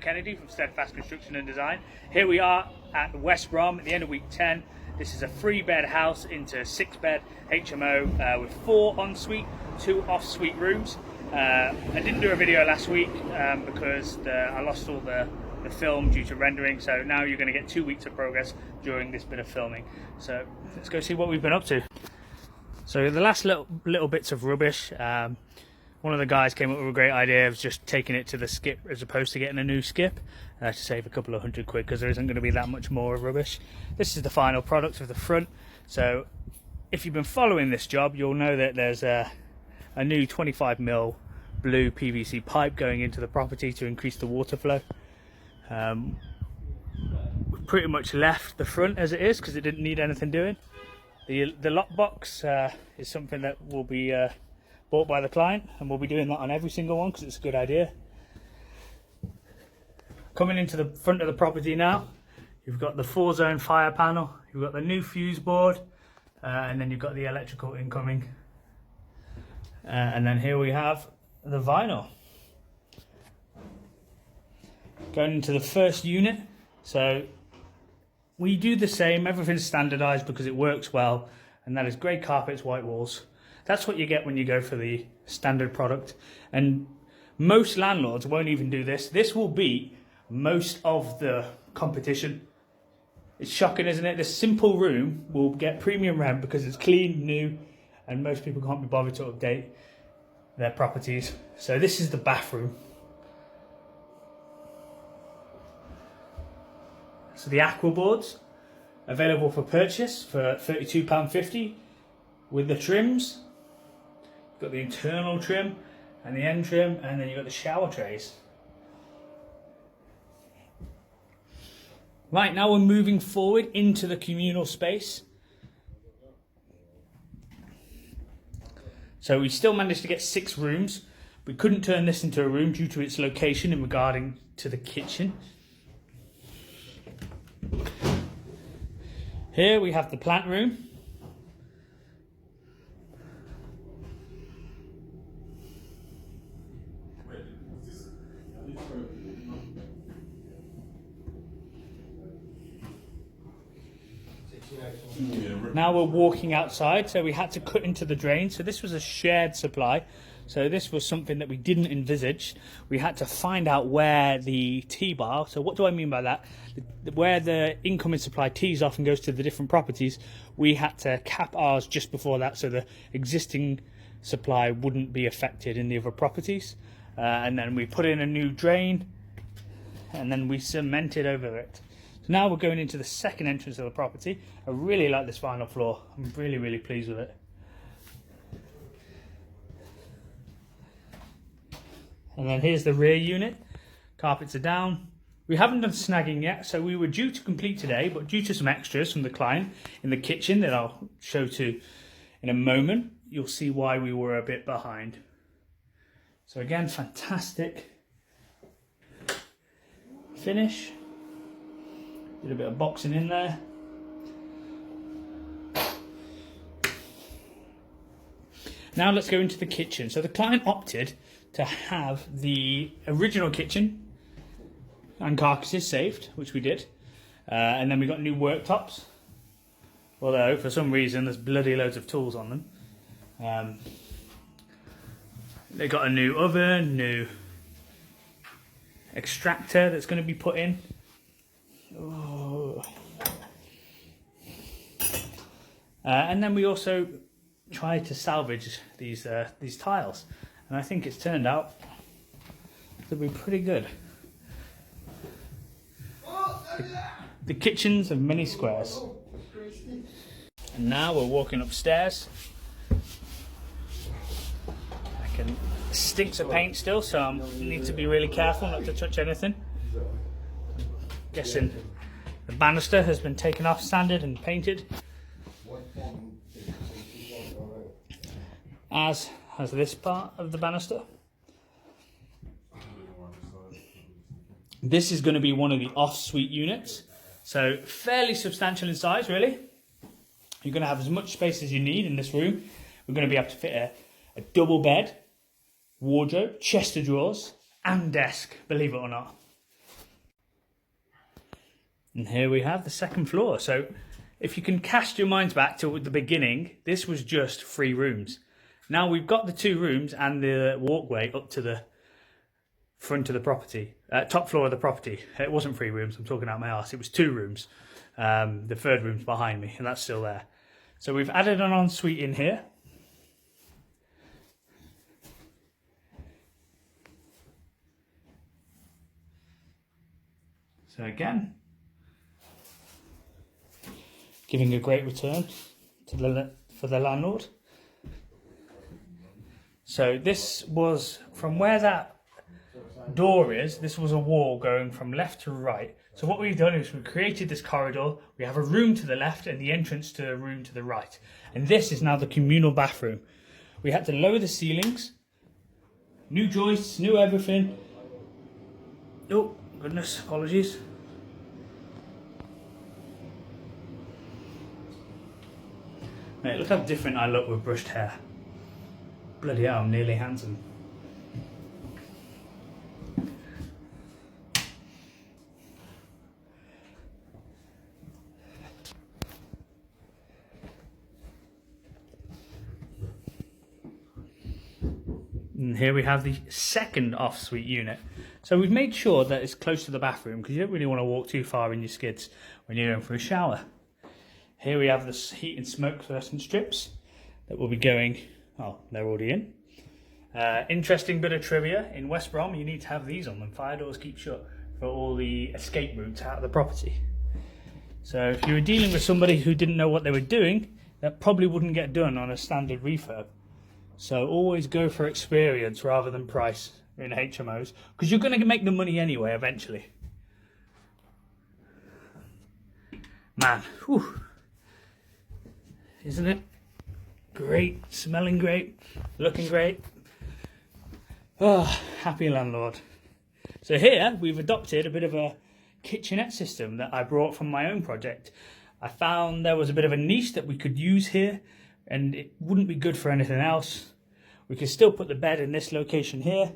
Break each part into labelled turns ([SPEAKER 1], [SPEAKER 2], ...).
[SPEAKER 1] Kennedy from Steadfast Construction and Design. Here we are at West Brom at the end of week 10. This is a 3-bed house into 6-bed HMO with 4 ensuite, 2 off-suite rooms. I didn't do a video last week because I lost all the film due to rendering, so now you're going to get 2 weeks of progress during this bit of filming. So let's go see what we've been up to. So the last little bits of rubbish, one of the guys came up with a great idea of just taking it to the skip as opposed to getting a new skip to save a couple of £100 because there isn't going to be that much more rubbish. This is the final product of the front. So if you've been following this job, you'll know that there's a new 25mm blue PVC pipe going into the property to increase the water flow. We've pretty much left the front as it is because it didn't need anything doing. The lockbox is something that will be bought by the client, and we'll be doing that on every single one because it's a good idea. Coming into the front of the property now, you've got the 4-zone fire panel, you've got the new fuse board, and then you've got the electrical incoming. And then here we have the vinyl. Going into the first unit, so we do the same, everything's standardized because it works well, and that is grey carpets, white walls. That's what you get when you go for the standard product, and most landlords won't even do this. This will beat most of the competition. It's shocking, isn't it? This simple room will get premium rent because it's clean, new, and most people can't be bothered to update their properties. So this is the bathroom. So the aqua boards available for purchase for £32.50 with the trims. You've got the internal trim and the end trim, and then you've got the shower trays. Right, now we're moving forward into the communal space. So we still managed to get 6 rooms. We couldn't turn this into a room due to its location in regarding to the kitchen. Here we have the plant room. Now we're walking outside, so we had to cut into the drain. So this was a shared supply. So this was something that we didn't envisage. We had to find out where the T-bar, so what do I mean by that? Where the incoming supply tees off and goes to the different properties, we had to cap ours just before that so the existing supply wouldn't be affected in the other properties. And then we put in a new drain and then we cemented over it. So now we're going into the second entrance of the property. I really like this vinyl floor. I'm really pleased with it. And then here's the rear unit. Carpets are down. We haven't done snagging yet, so we were due to complete today, but due to some extras from the client in the kitchen that I'll show to in a moment, you'll see why we were a bit behind. So again, fantastic finish. Did a bit of boxing in there. Now let's go into the kitchen. So the client opted to have the original kitchen and carcasses saved, which we did. And then we got new worktops. Although, for some reason, there's bloody loads of tools on them. They got a new oven, new extractor that's going to be put in. Oh. And then we also tried to salvage these tiles, and I think it's turned out to be pretty good. The kitchen's of many squares. And now we're walking upstairs. Stinks of paint still, so I need to be really careful not to touch anything. Guessing the banister has been taken off, sanded and painted, as has this part of the banister. This is going to be one of the off-suite units, so fairly substantial in size, really. You're going to have as much space as you need in this room. We're going to be able to fit a double bed, wardrobe, chest of drawers, and desk, believe it or not. And here we have the second floor. So if you can cast your minds back to the beginning, this was just 3 rooms. Now we've got the 2 rooms and the walkway up to the front of the property, top floor of the property. It wasn't 3 rooms, I'm talking out my arse. It was 2 rooms. The third room's behind me, and that's still there. So we've added an ensuite in here. So again, giving a great return to for the landlord. So this was from where that door is, this was a wall going from left to right. So what we've done is we've created this corridor. We have a room to the left and the entrance to a room to the right. And this is now the communal bathroom. We had to lower the ceilings, new joists, new everything. Oh, goodness, apologies. Mate, look how different I look with brushed hair. Bloody hell, I'm nearly handsome. And here we have the second off-suite unit. So we've made sure that it's close to the bathroom because you don't really want to walk too far in your skids when you're going for a shower. Here we have the heat and smoke fluorescent strips that will be going, oh, they're already in. Interesting bit of trivia, in West Brom you need to have these on them. Fire doors keep shut for all the escape routes out of the property. So if you were dealing with somebody who didn't know what they were doing, that probably wouldn't get done on a standard refurb. So always go for experience rather than price in HMOs, because you're going to make the money anyway eventually. Man, whew. Isn't it great? Smelling great, looking great. Oh, happy landlord. So here we've adopted a bit of a kitchenette system that I brought from my own project. I found there was a bit of a niche that we could use here, and it wouldn't be good for anything else. We could still put the bed in this location here,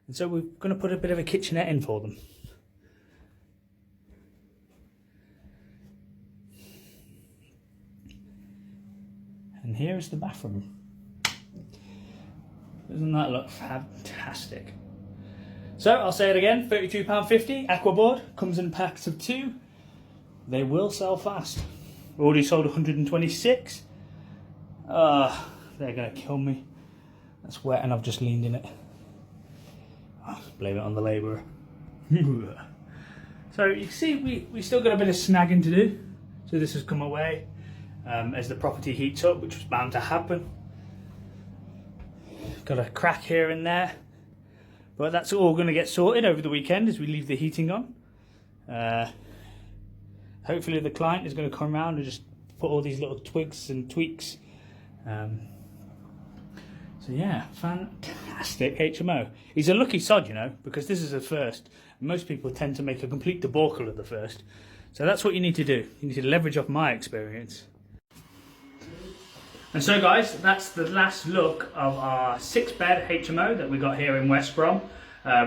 [SPEAKER 1] and so we're going to put a bit of a kitchenette in for them. And here is the bathroom. Doesn't that look fantastic? So I'll say it again, £32.50, Aquaboard, comes in packs of 2. They will sell fast. We've already sold 126. They're going to kill me. That's wet and I've just leaned in it. Oh, blame it on the labourer. So you can see we still got a bit of snagging to do. So this has come away as the property heats up, which was bound to happen. Got a crack here and there. But that's all going to get sorted over the weekend as we leave the heating on. Hopefully the client is going to come around and just put all these little twigs and tweaks. So yeah, fantastic HMO. He's a lucky sod, you know, because this is a first. Most people tend to make a complete debacle of the first. So that's what you need to do. You need to leverage off my experience. And so guys, that's the last look of our 6-bed HMO that we got here in West Brom.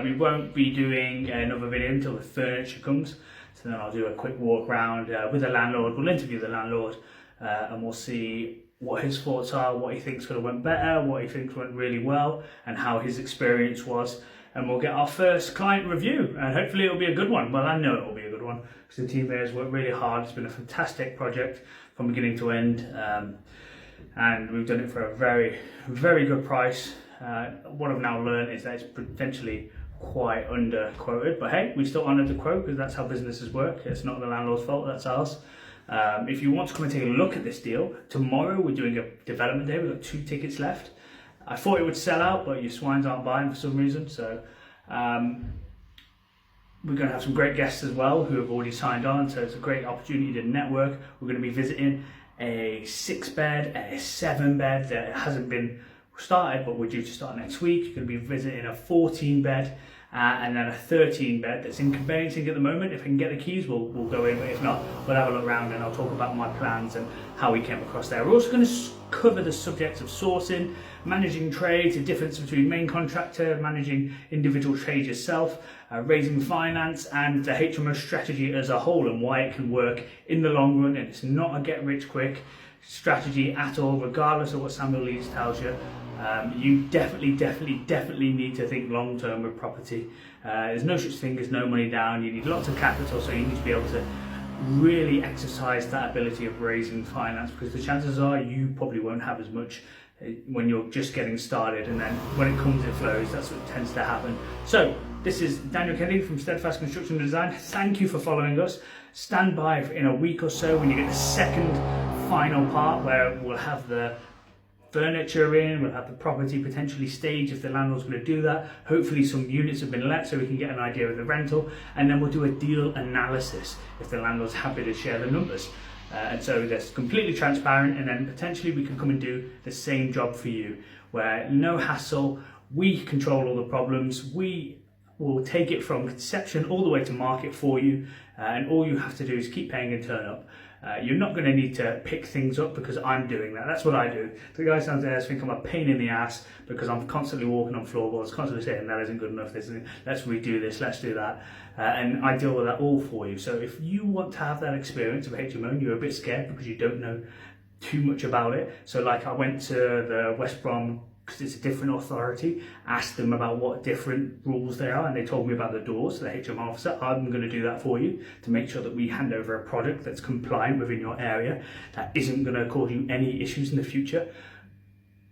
[SPEAKER 1] We won't be doing another video until the furniture comes. So then I'll do a quick walk around with the landlord. We'll interview the landlord and we'll see what his thoughts are, what he thinks could have went better, what he thinks went really well, and how his experience was. And we'll get our first client review, and hopefully it'll be a good one. Well, I know it'll be a good one because the team there has worked really hard. It's been a fantastic project from beginning to end, and we've done it for a very, very good price. What I've now learned is that it's potentially quite under quoted, but hey, we still honoured the quote because that's how businesses work. It's not the landlord's fault, that's ours. If you want to come and take a look at this deal, tomorrow we're doing a development day. We've got 2 tickets left. I thought it would sell out, but your swines aren't buying for some reason. So we're going to have some great guests as well who have already signed on. So it's a great opportunity to network. We're going to be visiting a 6-bed, a 7-bed that hasn't been started, but we're due to start next week. You're going to be visiting a 14-bed and then a 13 bed that's in conveyancing at the moment. If I can get the keys, we'll go in, but if not, we'll have a look around and I'll talk about my plans and how we came across there. We're also going to cover the subjects of sourcing, managing trades, the difference between main contractor, managing individual trades yourself, raising finance, and the HMO strategy as a whole and why it can work in the long run. And it's not a get rich quick strategy at all, regardless of what Samuel Leeds tells you. You definitely need to think long term with property. There's no such thing as no money down. You need lots of capital, so you need to be able to really exercise that ability of raising finance, because the chances are you probably won't have as much when you're just getting started, and then when it comes it flows. That's what tends to happen. So this is Daniel Kennedy from Steadfast Construction and Design. Thank you for following us. Stand by in a week or so when you get the second final part, where we'll have the furniture in, we'll have the property potentially staged if the landlord's going to do that. Hopefully some units have been let so we can get an idea of the rental, and then we'll do a deal analysis if the landlord's happy to share the numbers. And so that's completely transparent, and then potentially we can come and do the same job for you, where no hassle, we control all the problems, we will take it from conception all the way to market for you, and all you have to do is keep paying and turn up. You're not going to need to pick things up because I'm doing that. That's what I do. The guys downstairs think I'm a pain in the ass because I'm constantly walking on floorboards, constantly saying that isn't good enough, let's redo this, let's do that. And I deal with that all for you. So if you want to have that experience of HMO and you're a bit scared because you don't know too much about it, so like I went to the West Brom, because it's a different authority, asked them about what different rules there are, and they told me about the doors. So the HMO officer, I'm going to do that for you to make sure that we hand over a product that's compliant within your area, that isn't going to cause you any issues in the future.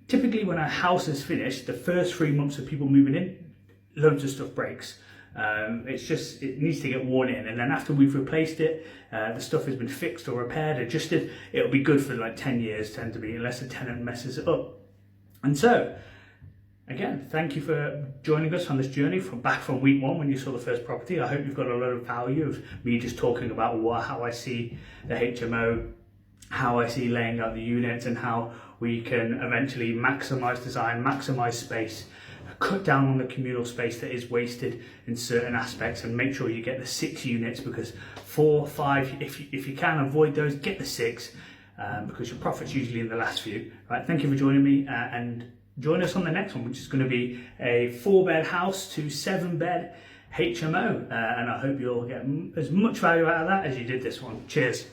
[SPEAKER 1] Typically when a house is finished, the first 3 months of people moving in, loads of stuff breaks. It needs to get worn in, and then after we've replaced it, the stuff has been fixed or repaired, adjusted, it'll be good for like 10 years, tend to be, unless the tenant messes it up. And so, again, thank you for joining us on this journey back from week one when you saw the first property. I hope you've got a lot of value of me just talking about how I see the HMO, how I see laying out the units, and how we can eventually maximise design, maximise space, cut down on the communal space that is wasted in certain aspects, and make sure you get the 6 units, because 4, 5, if you can avoid those, get the 6. Because your profit's usually in the last few. Right, thank you for joining me, and join us on the next one, which is going to be a 4-bed house to 7-bed HMO, and I hope you'll get as much value out of that as you did this one. Cheers.